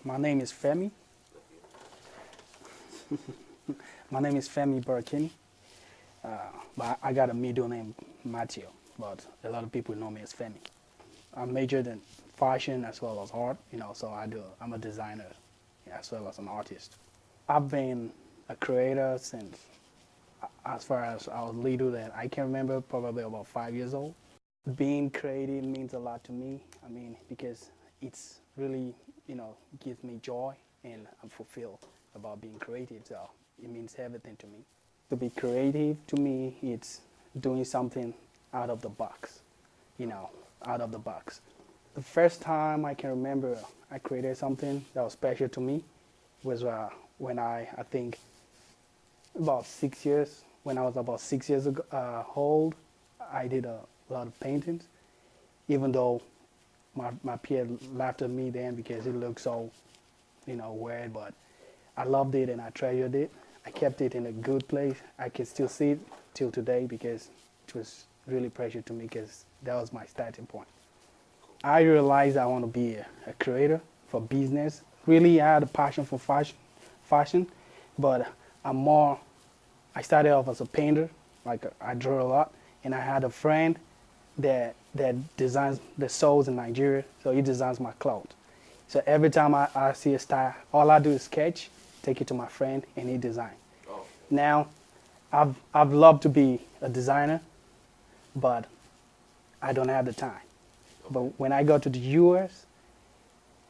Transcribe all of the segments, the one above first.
My name is Femi. My name is Femi Borokini. But I got a middle name, Matthew. But a lot of people know me as Femi. I'm majored in fashion as well as art, so I'm a designer as well as an artist. I've been a creator since as far as I was little that I can remember, probably about 5 years old. Being creative means a lot to me. I mean, because it's really, gives me joy and I'm fulfilled about being creative. So it means everything to me. To be creative to me, it's doing something out of the box, out of the box. The first time I can remember I created something that was special to me was when I think about 6 years, when I was about 6 years old, I did a lot of paintings, even though my peer laughed at me then because it looked so, weird, but I loved it and I treasured it. I kept it in a good place. I can still see it till today because it was really precious to me because that was my starting point. I realized I want to be a creator for business. Really, I had a passion for fashion, but I started off as a painter, like I drew a lot, and I had a friend that designs the souls in Nigeria, so he designs my clothes. So every time I see a style, all I do is sketch, take it to my friend, and he design. Oh. Now, I've loved to be a designer, but I don't have the time. But when I go to the US,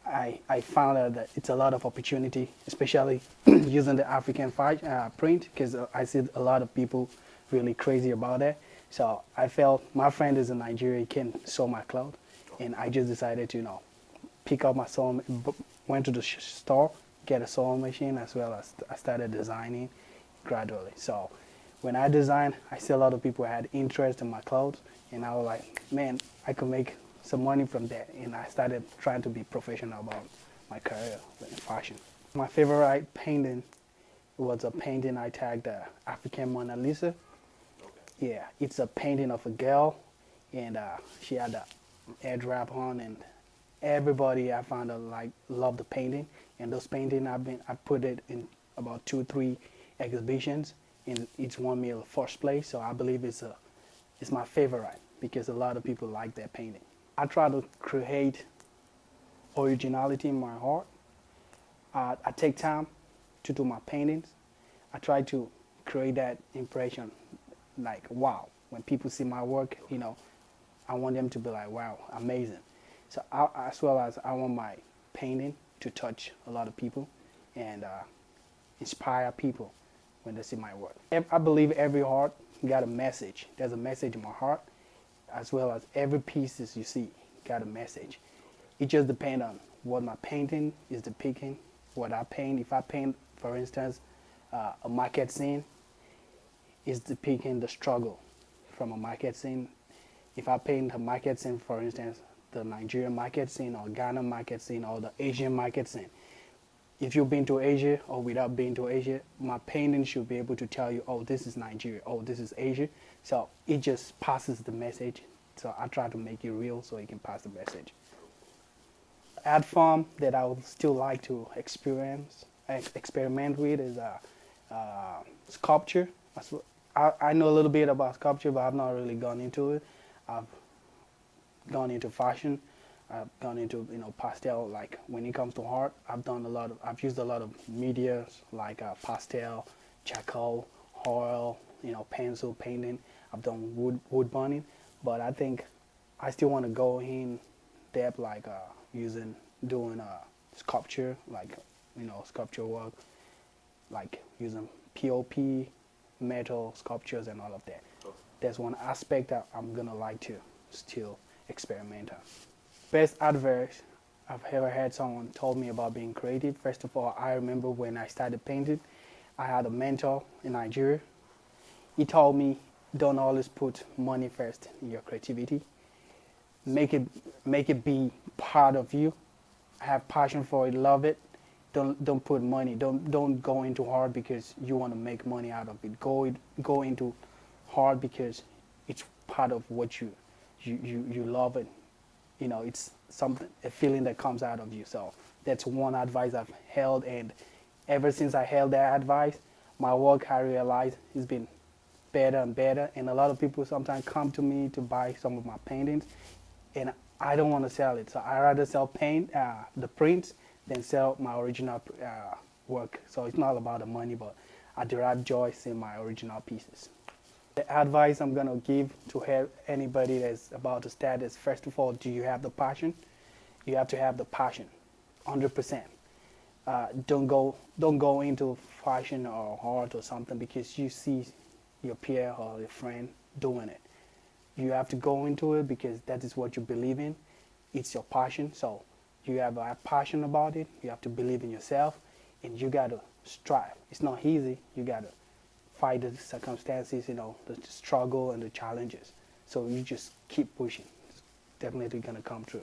I found out that it's a lot of opportunity, especially using the African print, because I see a lot of people really crazy about it. So I felt my friend is in Nigeria, he can sew my clothes, and I just decided to, pick up my sewing, went to the store, get a sewing machine, as well as I started designing gradually. So when I designed, I see a lot of people had interest in my clothes, and I was like, man, I could make some money from that, and I started trying to be professional about my career in fashion. My favorite painting was a painting I tagged the African Mona Lisa. Yeah, it's a painting of a girl, and she had a head wrap on, and everybody I found out loved the painting. And those paintings I put it in about 2-3 exhibitions, and it's won me a first place. So I believe it's my favorite because a lot of people like that painting. I try to create originality in my art. I take time to do my paintings. I try to create that impression, like, wow. When people see my work, I want them to be like, wow, amazing. So as well as I want my painting to touch a lot of people and inspire people when they see my work. I believe every art got a message. There's a message in my heart, as well as every piece that you see got a message. It just depends on what my painting is depicting, what I paint. If I paint, for instance, a market scene, it's depicting the struggle from a market scene. If I paint a market scene, for instance, the Nigerian market scene or Ghana market scene or the Asian market scene, if you've been to Asia or without being to Asia, my painting should be able to tell you, oh, this is Nigeria, oh, this is Asia. So it just passes the message. So I try to make it real so it can pass the message. Art form that I would still like to experiment with is sculpture. I know a little bit about sculpture, but I've not really gone into it. I've gone into fashion. I've gone into pastel. Like when it comes to art, I've used a lot of medias like pastel, charcoal, oil, pencil painting. I've done wood burning, but I think I still want to go in depth, like doing sculpture, like sculpture work, like using POP, metal sculptures, and all of that. That's one aspect that I'm gonna like to still experiment on. Best advice I've ever had someone told me about being creative. First of all, I remember when I started painting, I had a mentor in Nigeria. He told me, don't always put money first in your creativity. Make it be part of you. Have passion for it, love it. Don't put money. Don't go into hard because you want to make money out of it. Go into hard because it's part of what you love it. It's something, a feeling that comes out of you. So that's one advice I've held, and ever since I held that advice, my work, I realized, has been better and better. And a lot of people sometimes come to me to buy some of my paintings, and I don't want to sell it. So I rather sell the prints than sell my original work. So it's not about the money, but I derive joy in my original pieces. The advice I'm gonna give to help anybody that's about to start is, first of all, do you have the passion? You have to have the passion, 100%. Don't go into fashion or art or something because you see your peer or your friend doing it. You have to go into it because that is what you believe in. It's your passion. So you have a passion about it. You have to believe in yourself, and you got to strive. It's not easy. You got to fight the circumstances, the struggle and the challenges. So you just keep pushing. It's definitely going to come true.